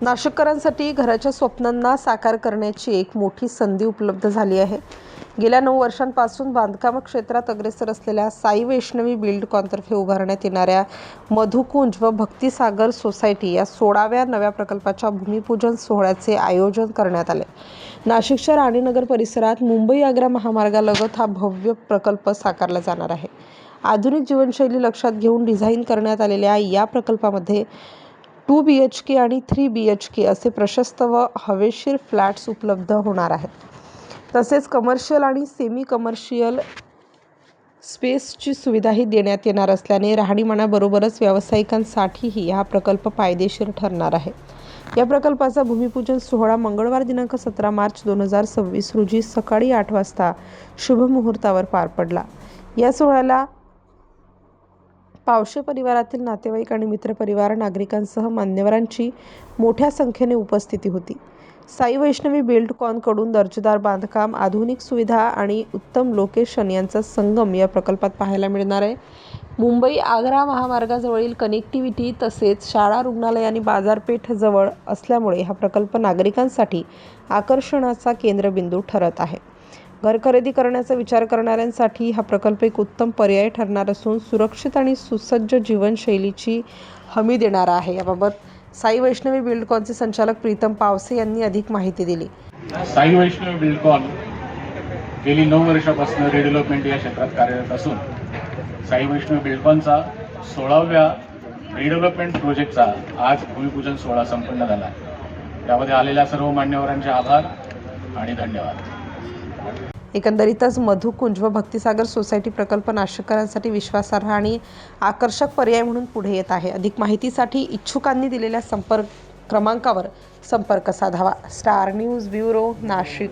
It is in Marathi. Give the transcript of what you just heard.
नाशिककरांसाठी घराच्या स्वप्नांना साकार करण्याची एक मोठी संधी उपलब्ध झाली आहे। गेल्या 9 वर्षांपासून बांधकाम क्षेत्रात अग्रेसर असलेल्या साई वैष्णवी बिल्डकॉनतर्फे उभारण्यात येणाऱ्या मधुकुंज व भक्तिसागर सोसायटी या 16व्या नव्या प्रकल्पाच्या भूमिपूजन सोहळ्याचे आयोजन करण्यात आले। नाशिकच्या राणीनगर परिसरात मुंबई-आग्रा महामार्गालगत हा भव्य प्रकल्प साकारला जाणार आहे। आधुनिक जीवनशैली लक्षात घेऊन डिझाईन करण्यात आलेल्या या प्रकल्पामध्ये 2 BHK आणि 3 BHK असे प्रशस्त व हवेशीर फ्लॅट्स उपलब्ध होणार आहेत। तसेच कमर्शियल आणि सेमी कमर्शियल स्पेसची सुविधाही देण्यात येणार असल्याने राहणीमानाबरोबरच व्यावसायिकांसाठीही हा प्रकल्प फायदेशीर ठरणार आहे। या प्रकल्पाचा भूमिपूजन सोहळा मंगळवार दिनांक 17 मार्च 2026 रोजी सकाळी 8 वाजता शुभमुहूर्तावर पार पडला। या सोहळ्याला पावशे परिवारातील नातेवाईक आणि मित्रपरिवार नागरिकांसह मान्यवरांची मोठ्या संख्येने उपस्थिती होती। साई वैष्णवी बिल्डकॉनकडून दर्जेदार बांधकाम, आधुनिक सुविधा आणि उत्तम लोकेशन यांचा संगम या प्रकल्पात पाहायला मिळणार आहे। मुंबई-आग्रा महामार्गाजवळील कनेक्टिव्हिटी तसेच शाळा, रुग्णालय आणि बाजारपेठ जवळ असल्यामुळे हा प्रकल्प नागरिकांसाठी आकर्षणाचा केंद्रबिंदू ठरत आहे। घर खरेदी करण्याचा विचार करणाऱ्यांसाठी हा प्रकल्प एक उत्तम पर्याय ठरणार असून सुरक्षित आणि सुसज्ज जीवनशैलीची हमी देणारा आहे। याबाबत साई वैष्णवी बिल्डकॉनचे संचालक प्रीतम पावसे यांनी अधिक माहिती दिली। साई वैष्णवी बिल्डकॉन गेली 9 वर्षापासून रिडेव्हलपमेंट या क्षेत्रात कार्यरत असून साई वैष्णवी बिल्डकॉनचा 16व्या रिडेव्हलपमेंट प्रोजेक्टचा आज भूमिपूजन सोहळा संपन्न झाला। त्यामध्ये आलेल्या सर्व मान्यवरांचे आभार आणि धन्यवाद। एकंदरीतच मधुकुंज व भक्तिसागर सोसायटी प्रकल्प नाशिककरांसाठी विश्वासार्ह आणि आकर्षक पर्याय म्हणून पुढे येत आहे। अधिक माहितीसाठी इच्छुकांनी दिलेल्या संपर्क क्रमांकावर संपर्क साधावा। Star news bureau, Nashik.